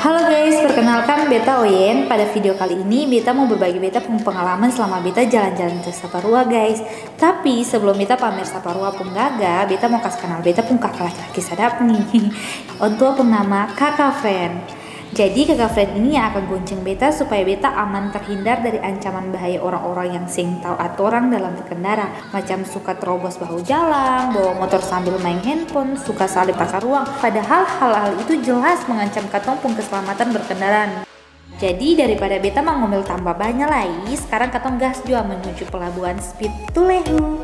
Halo guys, perkenalkan beta Oyen. Pada video kali ini beta mau berbagi beta pengalaman selama beta jalan-jalan ke Saparua guys. Tapi sebelum beta pamer Saparua pun gaga, beta mau kasih kenal beta pun kakak laki-laki sadap nih. Untuk bernama Kakak Friend. Jadi kakak friend ini yang akan gonceng beta supaya beta aman terhindar dari ancaman bahaya orang-orang yang sing tahu aturan dalam berkendara. Macam suka terobos bahu jalan, bawa motor sambil main handphone, suka salip takar ruang. Padahal hal-hal itu jelas mengancam katong keselamatan berkendaraan. Jadi daripada beta mau ngomel tambah banyak lagi, sekarang katong gas juga menuju pelabuhan Speed Tulehu.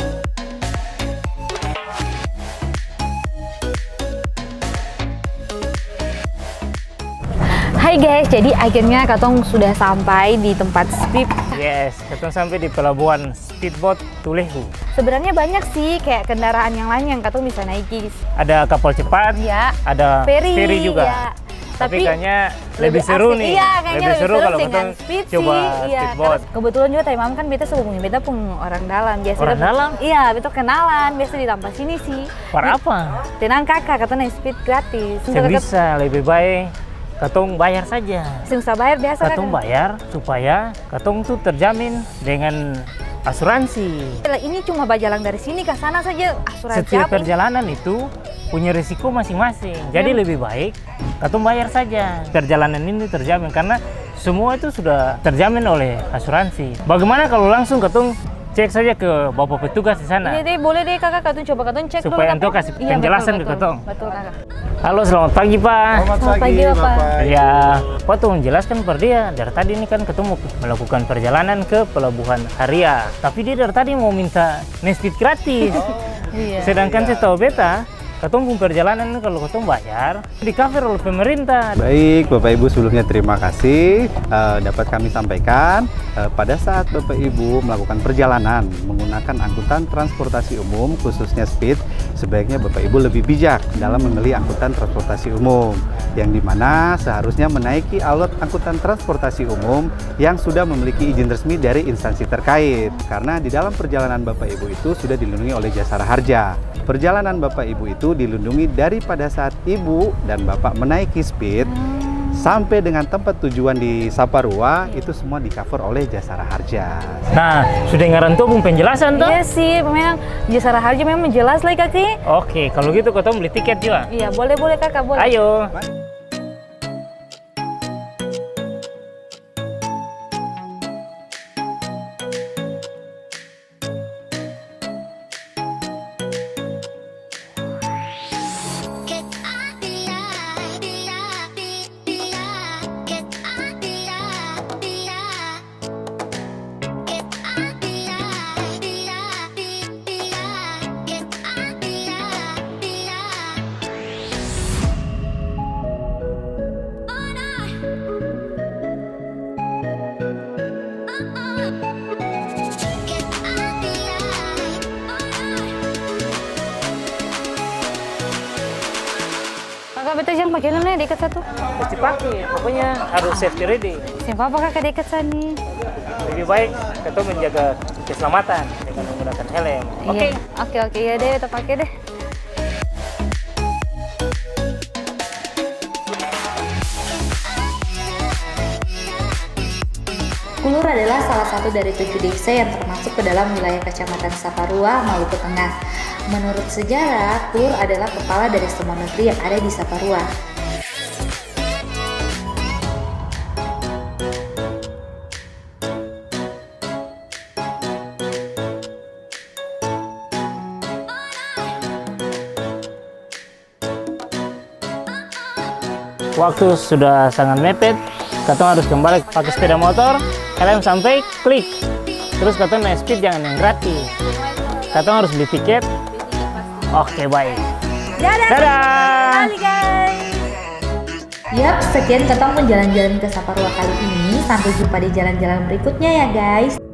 Hai guys, jadi akhirnya katong sudah sampai di tempat Speed. Yes, katong sampai di pelabuhan Speedboat Tulehu. Sebenarnya banyak sih kayak kendaraan yang lain yang katong bisa naiki. Ada kapal cepat, ya, ada ferry juga. Ya. Tapi kayaknya lebih seru nih. Iya, kayaknya lebih seru kalau katong coba speedboat. Kebetulan juga tadi malam kan beta sebelumnya beta pun orang dalam. Biasa orang dalam? Iya, beta kenalan. Biasa di tempat sini sih. Para apa? Tenang kakak, katong naik speed gratis. Bisa, lebih baik katong bayar saja. Susah bayar biasa katong bayar supaya katong tuh terjamin dengan asuransi. Ini cuma berjalan dari sini ke sana saja asuransi. Setiap perjalanan itu punya risiko masing-masing. Jadi lebih baik katong bayar saja. Perjalanan ini terjamin karena semua itu sudah terjamin oleh asuransi. Bagaimana kalau langsung katong cek saja ke bapak petugas di sana? Iya deh, boleh deh kakak, katong coba katong cek supaya untuk kasih penjelasan ke katong. Betul kakak. Halo, selamat pagi Pak. Selamat pagi Bapak. Ya, Pak tuh menjelaskan per dia. Dari tadi ini kan ketemu melakukan perjalanan ke Pelabuhan Haria. Tapi dia dari tadi mau minta speed gratis. Iya. Sedangkan saya tahu beta, katong pun perjalanan kalau katong bayar di cover oleh pemerintah. Baik, Bapak Ibu sebelumnya terima kasih dapat kami sampaikan pada saat Bapak Ibu melakukan perjalanan menggunakan angkutan transportasi umum khususnya Speed, sebaiknya Bapak Ibu lebih bijak dalam memilih angkutan transportasi umum yang dimana seharusnya menaiki alat angkutan transportasi umum yang sudah memiliki izin resmi dari instansi terkait, karena di dalam perjalanan Bapak Ibu itu sudah dilindungi oleh Jasara Harja. Perjalanan Bapak Ibu itu dilindungi daripada saat Ibu dan Bapak menaiki Speed sampai dengan tempat tujuan di Saparua, itu semua di cover oleh Jasara Harja. Nah, sudah ngarantu pun penjelasan toh? Iya sih, memang Jasara Harja memang jelas lah kaki. Oke, kalau gitu katong beli tiket juga. Iya, boleh kakak, boleh. Ayo. Kakak betul yang pakai dekat satu. Mesti pakai, pokoknya harus safety ready. Siapa kakak dekat sini? Lebih baik kita menjaga keselamatan dengan menggunakan helm. Oke. Oke, ya deh, kita pakai deh. Kulur adalah salah satu dari 7 desa yang termasuk ke dalam wilayah Kecamatan Saparua, Maluku Tengah. Menurut sejarah, Kulur adalah kepala dari semua negeri yang ada di Saparua. Waktu sudah sangat mepet, katong harus kembali pakai sepeda motor, helm sampai klik. Terus katong naik speed jangan yang gratis. Katong harus beli tiket. Oke, baik. Dadah. Guys. Yap, sekian katong jalan-jalan ke Saparua kali ini. Sampai jumpa di jalan-jalan berikutnya ya guys.